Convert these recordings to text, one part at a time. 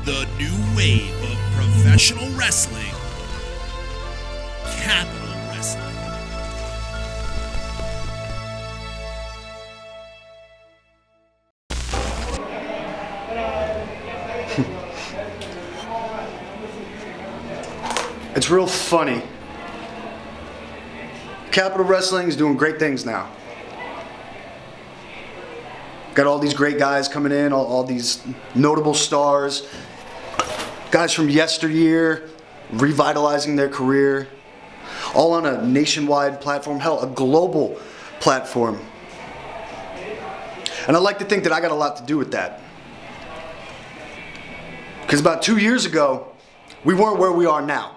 The new wave of professional wrestling, Capital Wrestling. It's real funny. Capital Wrestling is doing great things now. Got all these great guys coming in, all these notable stars. Guys from yesteryear, revitalizing their career. All on a nationwide platform, hell, a global platform. And I like to think that I got a lot to do with that. Because about 2 years ago, we weren't where we are now.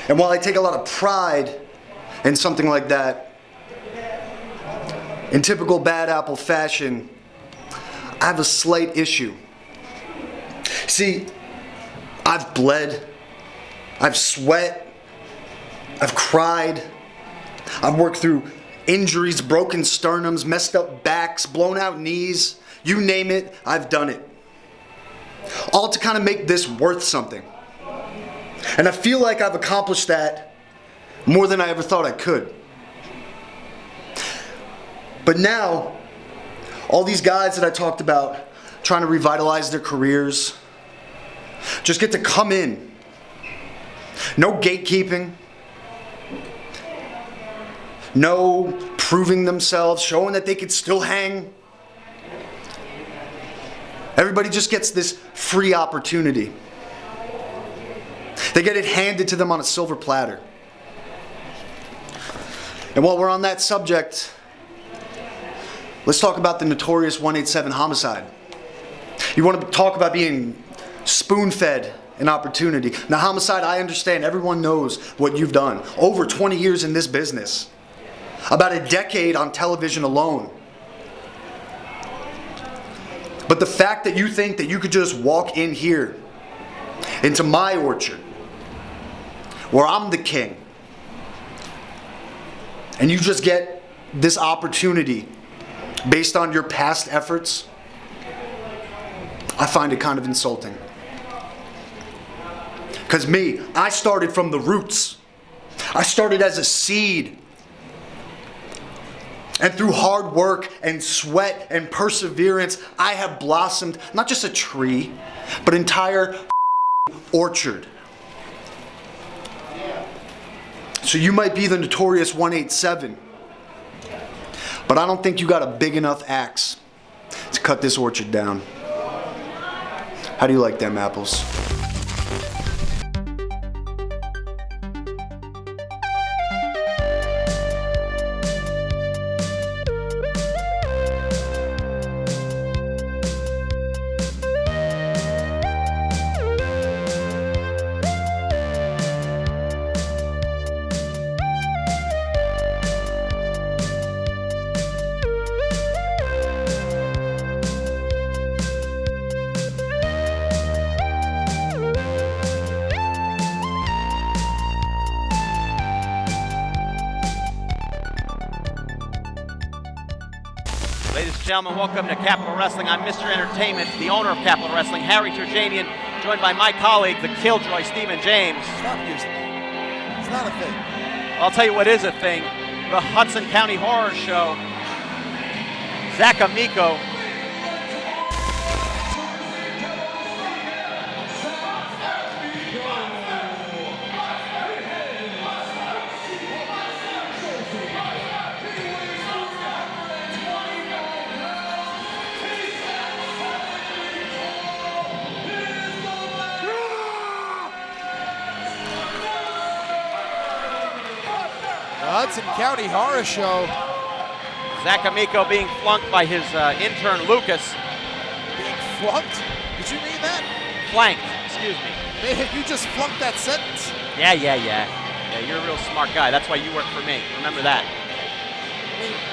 And while I take a lot of pride in something like that, in typical bad apple fashion, I have a slight issue. See, I've bled, I've sweat, I've cried, I've worked through injuries, broken sternums, messed up backs, blown out knees, you name it, I've done it. All to kind of make this worth something. And I feel like I've accomplished that more than I ever thought I could. But now, all these guys that I talked about trying to revitalize their careers just get to come in. No gatekeeping. No proving themselves, showing that they could still hang. Everybody just gets this free opportunity. They get it handed to them on a silver platter. And while we're on that subject, let's talk about the notorious 187 homicide. You want to talk about being spoon-fed an opportunity. Now, homicide, I understand. Everyone knows what you've done. Over 20 years in this business. About a decade on television alone. But the fact that you think that you could just walk in here, into my orchard, where I'm the king, and you just get this opportunity based on your past efforts, I find it kind of insulting. Because me, I started from the roots. I started as a seed. And through hard work and sweat and perseverance, I have blossomed not just a tree, but an entire orchard. So you might be the notorious 187, but I don't think you got a big enough axe to cut this orchard down. How do you like them apples? Ladies and gentlemen, welcome to Capital Wrestling. I'm Mr. Entertainment, the owner of Capital Wrestling, Harry Turjanian, joined by my colleague, the Killjoy, Stephen James. Stop using it. It's not a thing. I'll tell you what is a thing. The Hudson County Horror Show. Zach Amico. Hudson County Horror Show. Zach Amico being flunked by his intern, Lucas. Being flunked? Did you mean that? Flanked, excuse me. Man, you just flunked that sentence. Yeah, you're a real smart guy. That's why you work for me. Remember that.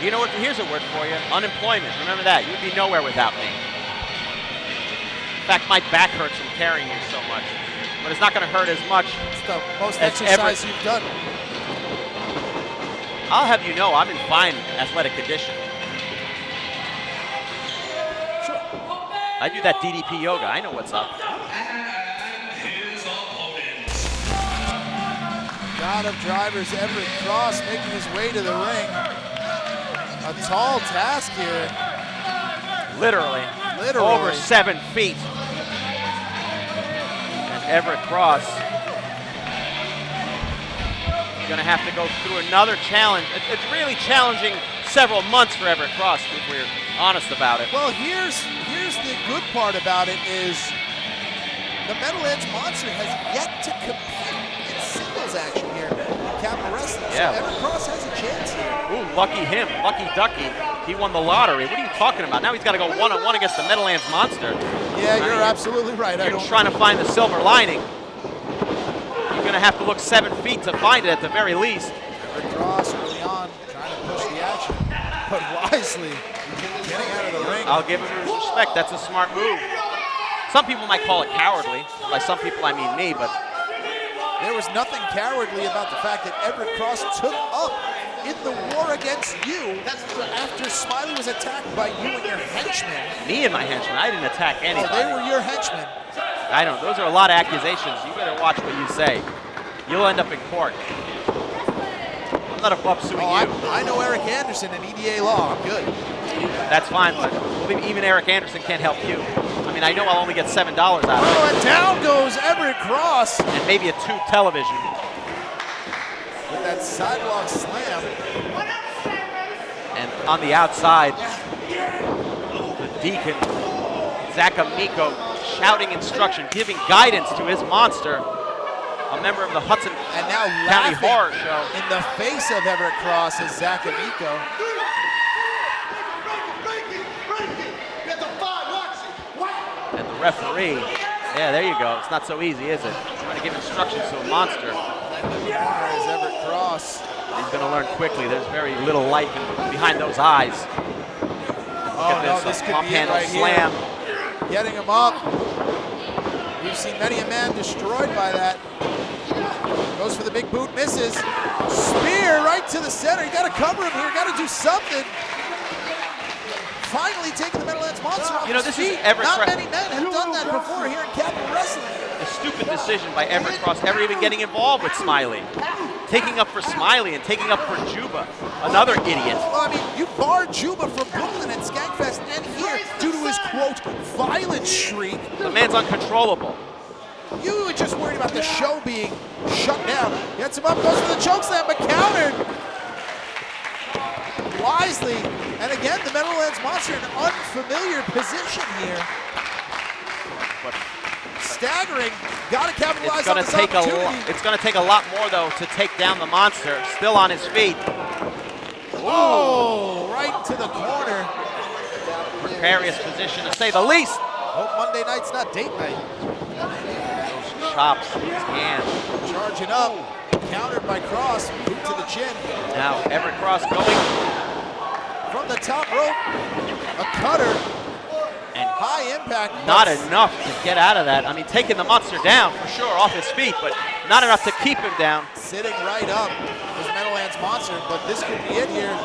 You know what? Here's a word for you. Unemployment. Remember that. You'd be nowhere without me. In fact, my back hurts from carrying you so much. But it's not going to hurt as much. It's the most exercise you've done. I'll have you know I'm in fine athletic condition. Sure. I do that DDP yoga. I know what's up. God of Drivers Everett Cross making his way to the ring. A tall task here. Literally. Over 7 feet. And Everett Cross is going to have to go through another challenge. It's really challenging several months for Everett Cross, if we're honest about it. Well, here's the good part about it is the Meadowlands Monster has yet to compete in singles action here in Capital Wrestling. Yeah. So Everett Cross has a chance here. Ooh, lucky him. Lucky ducky. He won the lottery. What are you talking about? Now he's got to go one-on-one against the Meadowlands Monster. Yeah, you're absolutely right. You're trying to find the silver lining. You're going to have to look 7 feet to find it at the very least. Everett Cross early on trying to push the action, but wisely getting out of the ring. I'll give him his respect. That's a smart move. Some people might call it cowardly. By some people, I mean me, but there was nothing cowardly about the fact that Everett Cross took up in the war against you after Smiley was attacked by you and your henchmen. Me and my henchmen? I didn't attack anybody. Oh, they were your henchmen. I don't. Those are a lot of accusations. You better watch what you say. You'll end up in court. I'm not above suing you. I know Eric Anderson and EDA law. I'm good. That's fine, but even Eric Anderson can't help you. I mean, I know I'll only get $7 out of it. Oh, and down goes Everett Cross. And maybe a tube television. With that sidewalk slam. And on the outside, the Deacon, Zach Amico, shouting instruction, giving guidance to his monster, a member of the Hudson County Horror Show. In the face of Everett Cross is Zach Amico. And the referee, yeah, there you go. It's not so easy, is it? Trying to give instructions to a monster. Is Everett Cross. He's going to learn quickly. There's very little life behind those eyes. Oh, no, this could be it right slam. Here. Getting him up. We've seen many a man destroyed by that. Goes for the big boot, misses. Spear right to the center. You got to cover him here. Got to do something. Finally taking the Meadowlands Monster off his feet. Not many men have done that before here in Capital Wrestling. A stupid decision by Everett Cross, never even getting involved with Smiley. Taking up for Smiley and taking up for Juba, another idiot. Well, I mean, you barred Juba from Brooklyn at Skankfest and here due to his, quote, violent streak. The man's uncontrollable. You were just worried about the show being shut down. Gets him up, goes for the chokeslam, but countered wisely. And again, the Meadowlands Monster in an unfamiliar position here. But staggering. Got to capitalize on this opportunity. opportunity. It's going to take a lot more, though, to take down the monster. Still on his feet. Oh, right to the corner. Precarious position, to say the least. Hope Monday night's not date night. Those chops in his hand. Charging up. Countered by Cross. Boot to the chin. Now Everett Cross going from the top rope. A cutter. And high impact. Not enough to get out of that. I mean, taking the monster down for sure off his feet, but not enough to keep him down. Sitting right up is Meadowlands Monster, but this could be it here.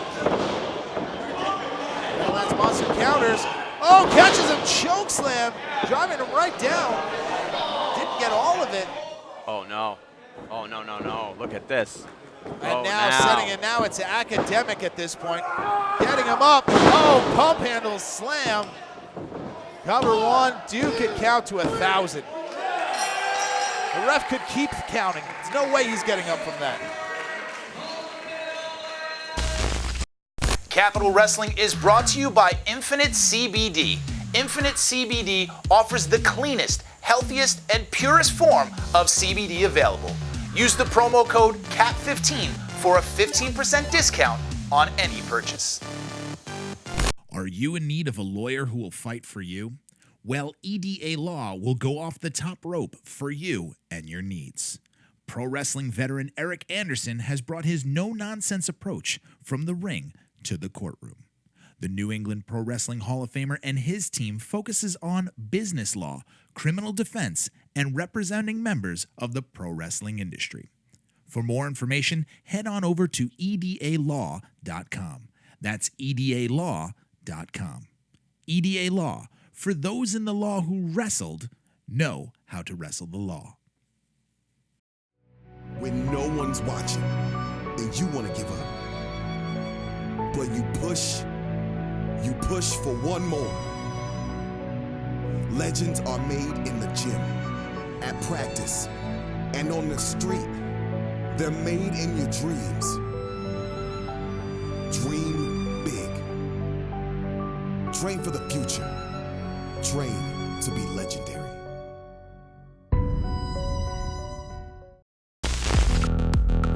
Meadowlands Monster counters. Oh, catches him, chokeslam, driving him right down. Didn't get all of it. Oh no. Oh no, no, no. Look at this. And now setting it, now it's academic at this point. Getting him up. Oh, pump handle slam. Cover one, Duke could count to 1,000. The ref could keep counting. There's no way he's getting up from that. Capital Wrestling is brought to you by Infinite CBD. Infinite CBD offers the cleanest, healthiest, and purest form of CBD available. Use the promo code CAP15 for a 15% discount on any purchase. Are you in need of a lawyer who will fight for you? Well, EDA Law will go off the top rope for you and your needs. Pro wrestling veteran Eric Anderson has brought his no-nonsense approach from the ring to the courtroom. The New England Pro Wrestling Hall of Famer and his team focuses on business law, criminal defense, and representing members of the pro wrestling industry. For more information, head on over to edalaw.com. That's edalaw.com. EDA Law, for those in the law who wrestled know how to wrestle the law. When no one's watching and you want to give up, but you push for one more. Legends are made in the gym, at practice, and on the street. They're made in your dreams. Dream big. Train for the future. Train to be legendary.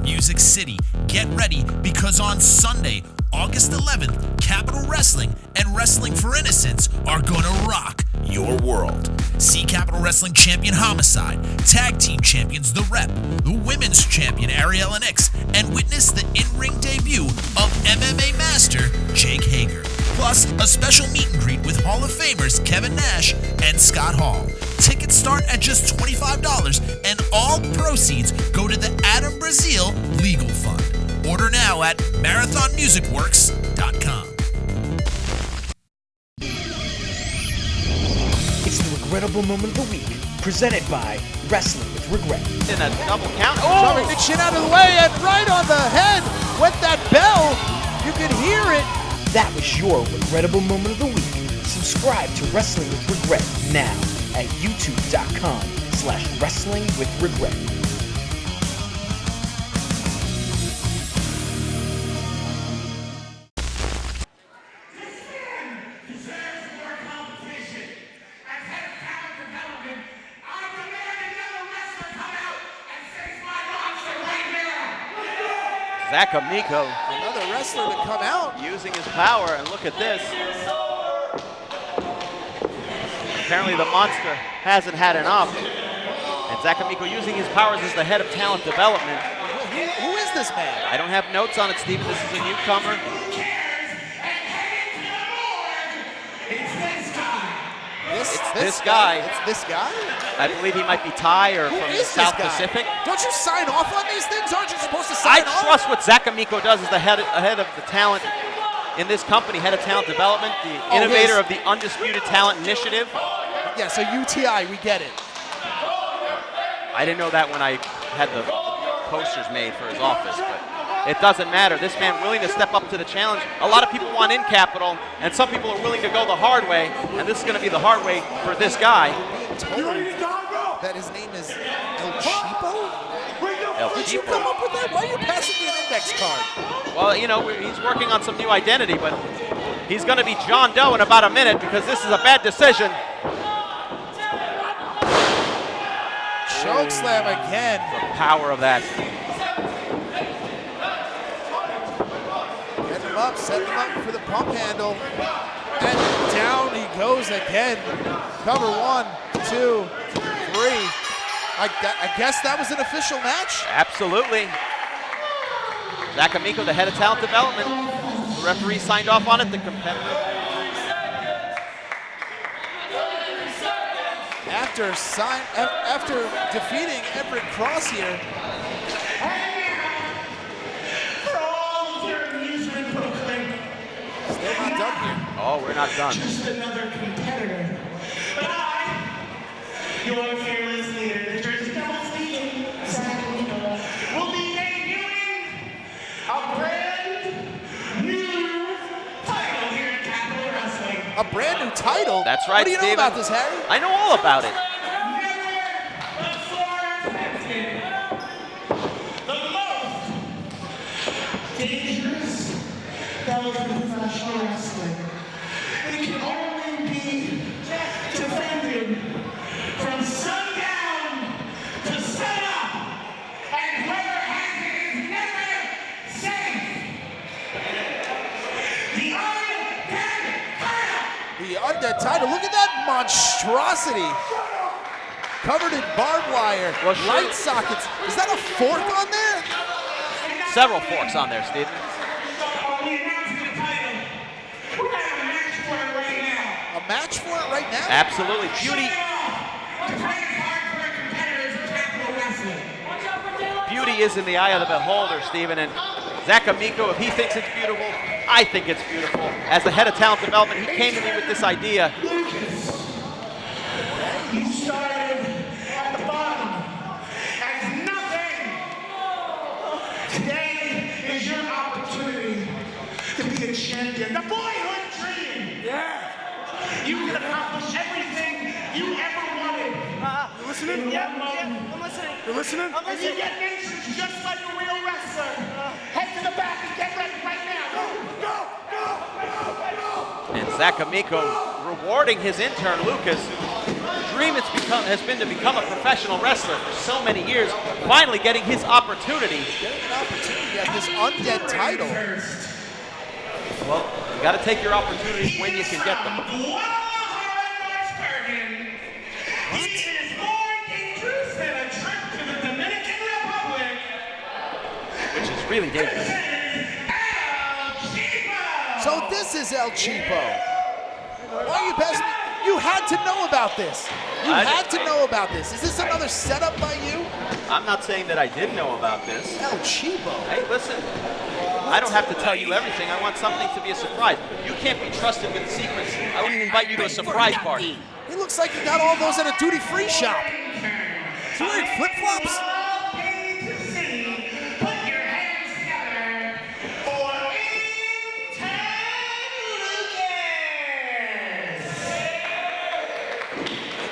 Music City, get ready because on Sunday, August 11th, Capital Wrestling and Wrestling for Innocence are gonna rock your world. See Capital Wrestling champion Homicide, tag team champions The Rep, the women's champion Ariella Nix, and witness the in-ring debut of MMA master Jake Hager. Plus, a special meet and greet with Hall of Famers Kevin Nash and Scott Hall. Tickets start at just $25 and all proceeds go to the Adam Brazil Legal Fund. Order now at marathonmusicworks.com. It's the regrettable moment of the week, presented by Wrestling with Regret. In a double count. Shoving Oh! the chin out of the way and right on the head with that bell. You can hear it. That was your regrettable moment of the week. Subscribe to Wrestling with Regret now at youtube.com/wrestlingwithregret. Zach Amico Another wrestler to come out. using his power, and look at this. Apparently the monster hasn't had enough. And Zach Amico using his powers as the head of talent development. Who is this man? I don't have notes on it, Steven. This is a newcomer. It's this guy. It's this guy? I believe he might be Thai or Who from the is South this guy? Pacific. Don't you sign off on these things? Aren't you supposed to I sign off? trust what Zach Amico does as the head of the talent in this company, head of talent development, the innovator of the Undisputed Talent Initiative. Yeah, so UTI, we get it. I didn't know that when I had the posters made for his office, but it doesn't matter. This man willing to step up to the challenge. A lot of people want in Capital, and some people are willing to go the hard way, and this is going to be the hard way for this guy. That his name is El Cheapo? El Did you Cheapo. come up with that? Why are you passing me an index card? Well, you know, he's working on some new identity, but he's going to be John Doe in about a minute because this is a bad decision. Choke slam again. The power of that. Get him up, set him up for the pump handle. And down he goes again. Cover 1, 2, 3. I guess that was an official match. Absolutely. Zach Amico, the head of talent development. The referee signed off on it, the competitor. After defeating Everett Cross here. Still not done here. Oh, we're not done. Just another competitor. But I, your fearless leader, the Jersey Devils team, Zach Amico, will be debuting a brand new title here at Capital Wrestling. A brand new title? That's right, What do you know Steven. about this, Harry? I know all about it. Dangerous fellow professional wrestling. It can only be defended from sundown to sunup, and whoever has it is never safe. The undead title. The undead title. Look at that monstrosity. Covered in barbed wire, Well, sure. light sockets. Is that a fork on there? Several forks on there, Steve. On the announcement of the title, we're gonna have a match for it right now. A match for it right now? Absolutely. Beauty. Beauty is in the eye of the beholder, Steven. And Zach Amico, if he thinks it's beautiful, I think it's beautiful. As the head of talent development, he came to me with this idea. Lucas, you started at the bottom as nothing. Today is your opportunity to be a champion. The boyhood dream. Yeah. You can accomplish everything you ever wanted. You listening? Yeah, I'm listening. You listening? I'm And you get mentions just like a real wrestler. Head to the back and get ready right now. Go, go, go, go, go. And Zach Amico rewarding his intern, Lucas. The dream has been to become a professional wrestler for so many years, finally getting his opportunity. Getting an opportunity at this undead title. Well, you got to take your opportunities when you can get them. He is more dangerous than a trip to the Dominican Republic. Which is really dangerous. So this is El Cheapo. Why are you passing me? You had to know about this. You had to know about this. Is this another setup by you? I'm not saying that I did know about this. El Cheapo. Hey, listen. I don't have to tell you everything. I want something to be a surprise. You can't be trusted with secrets. I wouldn't invite you to a surprise party. He looks like he got all those at a duty-free shop. Is he wearing flip-flops?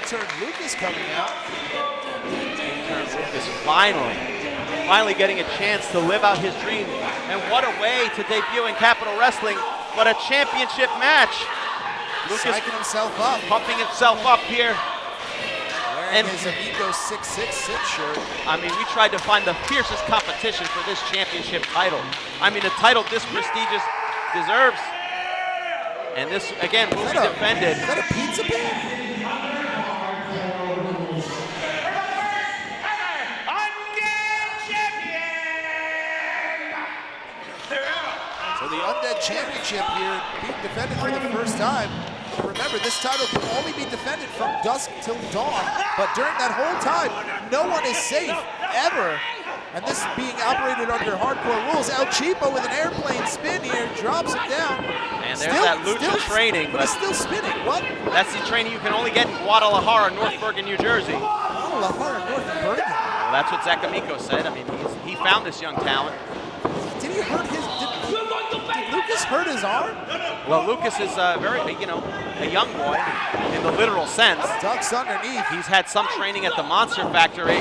Intern Lucas coming out. Intern Lucas finally getting a chance to live out his dream. And what a way to debut in Capital Wrestling. What a championship match. Lucas Psyching himself up. pumping himself up here. Wearing his Amico 666 shirt. I mean, we tried to find the fiercest competition for this championship title. I mean, a title this prestigious deserves. And this, again, will be defended. Is that a pizza bag? So the Undead Championship here being defended for the first time. Remember, this title can only be defended from dusk till dawn, but during that whole time, no one is safe, ever. And this being operated under hardcore rules. El Cheapo with an airplane spin here, drops it down. And there's that lucha training. But it's still spinning, what? That's the training you can only get in Guadalajara, North Bergen, New Jersey. Guadalajara, North Bergen? Well, that's what Zach Amico said. I mean, he found this young talent. Did he hurt his, did Lucas hurt his arm? Well, Lucas is a young boy in the literal sense. Ducks underneath. He's had some training at the Monster Factory.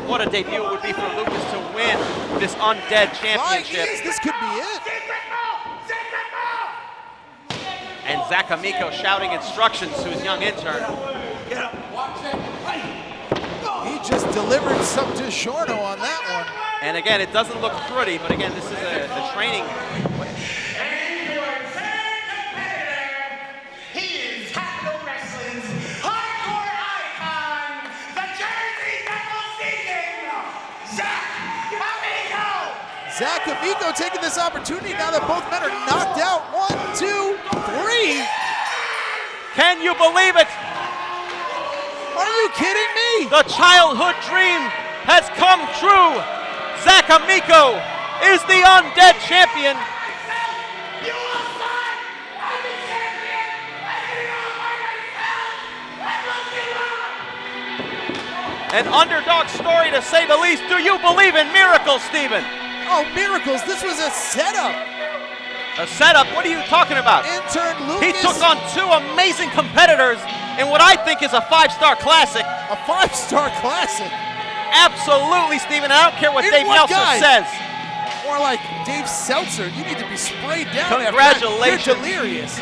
What a debut it would be for Lucas to win this Undead Championship. This could be it. And Zach Amico shouting instructions to his young intern. He just delivered some DiGiorno on that one. And again, it doesn't look pretty, but again, this is a training. And your third competitor, he is Capital Wrestling's hardcore icon, the Jersey Devil Sneaking, Zach Amico! Zach Amico taking this opportunity now that both men are knocked out. 1, 2, 3. Can you believe it? Are you kidding me? The childhood dream has come true. Zach Amico is the Undead Champion. You will fight! I'm the champion! I did it all by myself! An underdog story to say the least. Do you believe in miracles, Steven? Oh, miracles. This was a setup. A setup? What are you talking about? Intern Lucas. He took on two amazing competitors in what I think is a 5-star classic. A 5-star classic. Absolutely, Steven. I don't care what Dave what Meltzer guy? says. More like Dave Seltzer. You need to be sprayed down. Congratulations. You're delirious.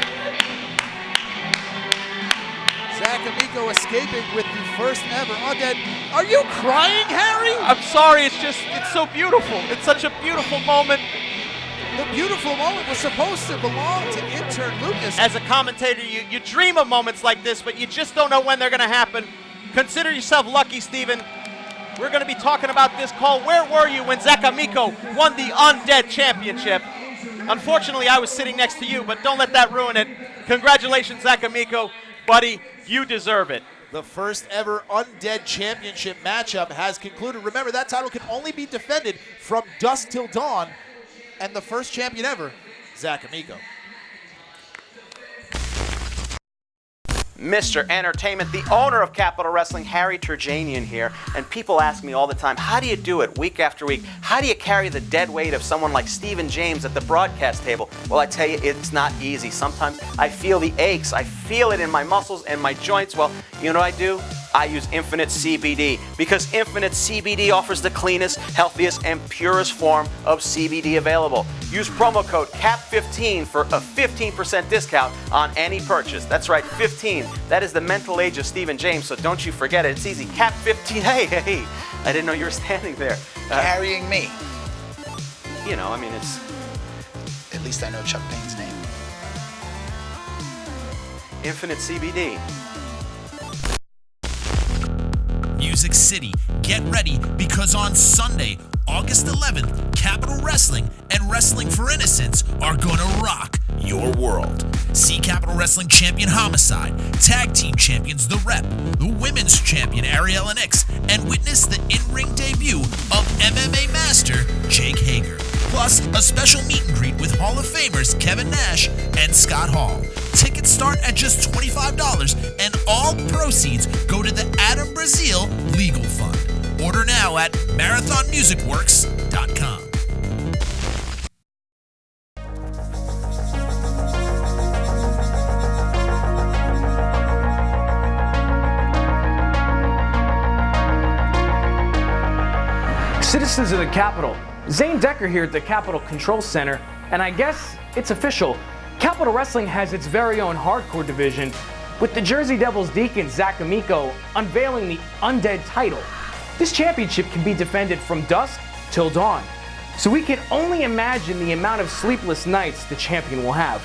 Zach Amico escaping with the first ever Undead. Are you crying, Harry? I'm sorry. It's so beautiful. It's such a beautiful moment. The beautiful moment was supposed to belong to intern Lucas. As a commentator, you dream of moments like this, but you just don't know when they're going to happen. Consider yourself lucky, Steven. We're going to be talking about this call. Where were you when Zach Amico won the Undead Championship? Unfortunately, I was sitting next to you, but don't let that ruin it. Congratulations, Zach Amico. Buddy, you deserve it. The first ever Undead Championship matchup has concluded. Remember, that title can only be defended from dusk till dawn. and the first champion ever, Zach Amico. Mr. Entertainment, the owner of Capital Wrestling, Harry Turjanian here, and people ask me all the time, how do you do it week after week? How do you carry the dead weight of someone like Stephen James at the broadcast table? Well, I tell you, it's not easy. Sometimes I feel the aches. I feel it in my muscles and my joints. Well, you know what I do? I use Infinite CBD because Infinite CBD offers the cleanest, healthiest, and purest form of CBD available. Use promo code CAP15 for a 15% discount on any purchase. That's right, 15. That is the mental age of Stephen James, so don't you forget it. It's easy. CAP15. Hey, I didn't know you were standing there. Carrying me. You know, I mean, it's... At least I know Chuck Payne's name. Infinite CBD. Music City, get ready because on Sunday, August 11th, Capital Wrestling and Wrestling for Innocence are going to rock your world. See Capital Wrestling champion Homicide, tag team champions The Rep, the women's champion Ariella Nix, and witness the in-ring debut of MMA master Jake Hager. Plus, a special meet and greet with Hall of Famers Kevin Nash and Scott Hall. Tickets start at just $25, and all proceeds go to the Adam Brazil Legal Fund. Order now at marathonmusicworks.com. Citizens of the Capitol, Zane Decker here at the Capitol Control Center, and I guess it's official. Capital Wrestling has its very own hardcore division, with the Jersey Devils Deacon Zach Amico unveiling the Undead Title. This championship can be defended from dusk till dawn, so we can only imagine the amount of sleepless nights the champion will have.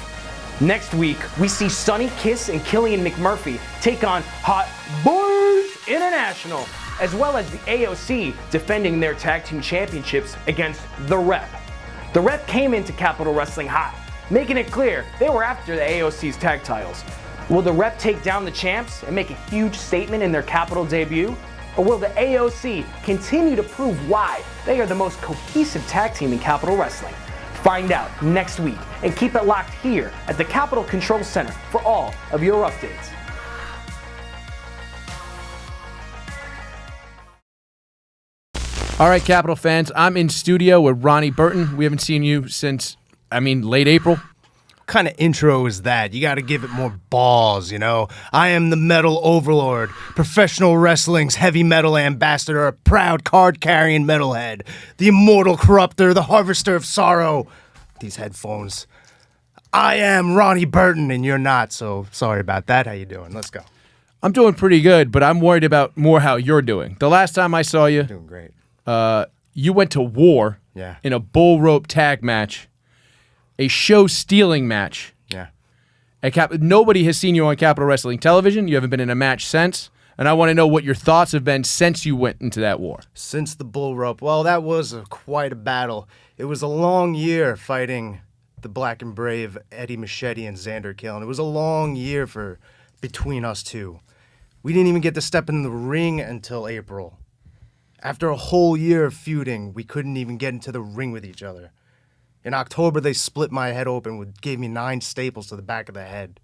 Next week, we see Sonny Kiss and Killian McMurphy take on Hot Boys International, as well as the AOC defending their tag team championships against The Rep. The Rep came into Capital Wrestling hot, making it clear they were after the AOC's tag titles. Will the Rep take down the champs and make a huge statement in their Capital debut? Or will the AOC continue to prove why they are the most cohesive tag team in Capital Wrestling? Find out next week and keep it locked here at the Capital Control Center for all of your updates. All right, Capital fans, I'm in studio with Ronnie Burton. We haven't seen you since, late April. What kind of intro is that? You got to give it more balls, you know? I am the metal overlord, professional wrestling's heavy metal ambassador, a proud card-carrying metalhead, the immortal corrupter, the harvester of sorrow. These headphones. I am Ronnie Burton, and you're not, so sorry about that. How you doing? Let's go. I'm doing pretty good, but I'm worried about more how you're doing. The last time I saw you, Doing great. you went to war in a bull rope tag match, a show-stealing match. Yeah. Nobody has seen you on Capital Wrestling Television. You haven't been in a match since. And I want to know what your thoughts have been since you went into that war. Since the bull rope, well, that was quite a battle. It was a long year fighting the Black and Brave Eddie Machete and Xander Killen. It was a long year between us two. We didn't even get to step in the ring until April. After a whole year of feuding, we couldn't even get into the ring with each other. In October, they split my head open, gave me 9 staples to the back of the head.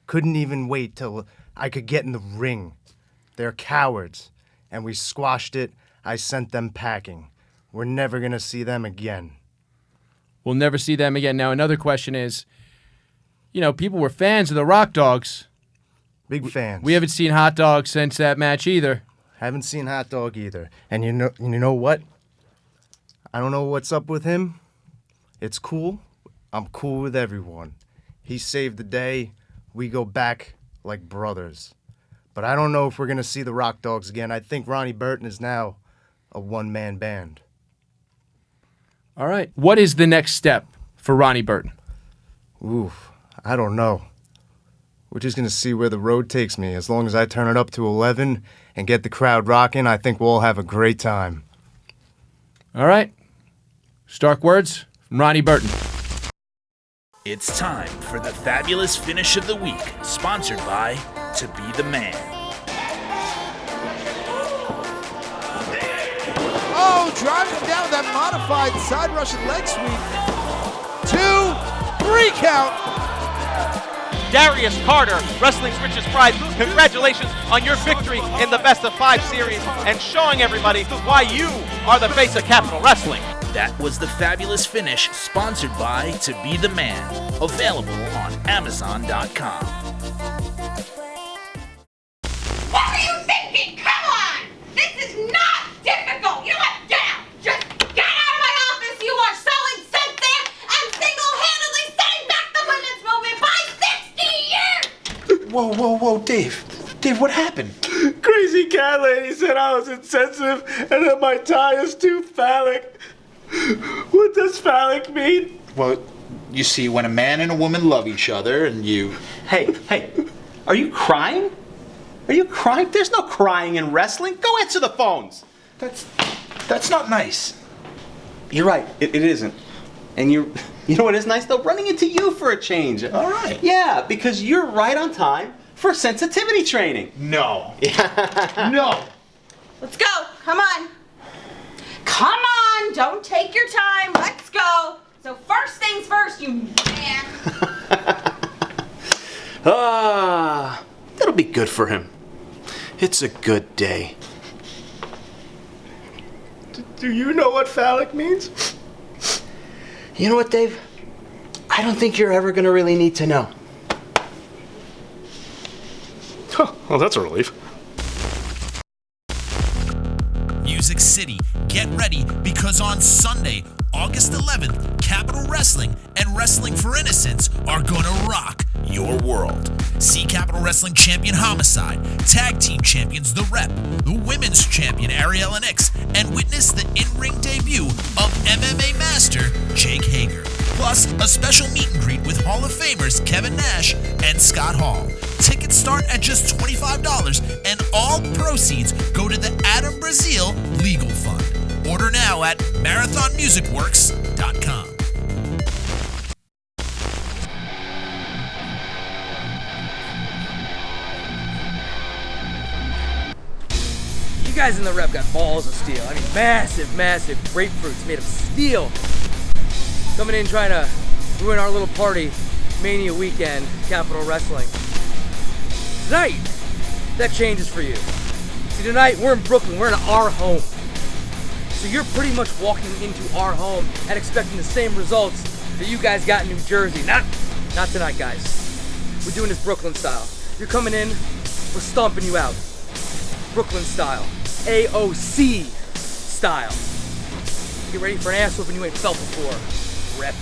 Couldn't even wait till I could get in the ring. They're cowards, and we squashed it. I sent them packing. We're never going to see them again. We'll never see them again. Now, another question is, people were fans of the Rock Dogs. Big fans. We haven't seen Hot Dog since that match either. Haven't seen Hot Dog either. And you know what? I don't know what's up with him. It's cool. I'm cool with everyone. He saved the day. We go back like brothers. But I don't know if we're going to see the Rock Dogs again. I think Ronnie Burton is now a one-man band. All right. What is the next step for Ronnie Burton? Oof, I don't know. We're just going to see where the road takes me. As long as I turn it up to 11 and get the crowd rocking, I think we'll all have a great time. All right. Stark words from Ronnie Burton. It's time for the fabulous finish of the week, sponsored by To Be the Man. Oh, driving down that modified side Russian leg sweep. 3 count. Darius Carter, wrestling's richest prize. Congratulations on your victory in the Best of 5 series and showing everybody why you are the face of Capitol Wrestling. That was the fabulous finish, sponsored by To Be The Man, available on Amazon.com. What are you thinking? Come on! This is not difficult! You know what? Get out! Just get out of my office! You are selling sense there and single-handedly setting back the women's movement by 60 years! Whoa, Dave. Dave, what happened? Crazy cat lady said I was insensitive and that my tie is too phallic. What does phallic mean? Well, you see, when a man and a woman love each other and you... Hey, are you crying? Are you crying? There's no crying in wrestling. Go answer the phones. That's not nice. You're right, it isn't. And you know what is nice though? Running into you for a change. All right. Yeah, because you're right on time for sensitivity training. No. No. Let's go. Come on. Come on. Don't take your time. Let's go. So first things first, you man. That'll be good for him. It's a good day. Do you know what phallic means? You know what, Dave? I don't think you're ever going to really need to know. Well, that's a relief. Music City, get ready because on Sunday, August 11th, Capitol Wrestling and Wrestling for Innocence are gonna rock your world. See Capitol Wrestling champion Homicide, tag team champions The Rep, the women's champion Ariel Nix, and witness the in-ring debut of MMA master Jake Hager. Plus, a special meet and greet with Hall of Famers Kevin Nash and Scott Hall. Tickets start at just $25, and all proceeds go to the Adam Brazil Legal Fund. Order now at marathonmusicworks.com. You guys in the Rep got balls of steel. I mean, massive grapefruits made of steel. Coming in trying to ruin our little party, Mania weekend, Capitol Wrestling. Tonight, that changes for you. See, tonight we're in Brooklyn, we're in our home. So you're pretty much walking into our home and expecting the same results that you guys got in New Jersey. Not tonight, guys. We're doing this Brooklyn style. You're coming in, we're stomping you out. Brooklyn style. AOC style. Get ready for an ass whooping you ain't felt before. Rep.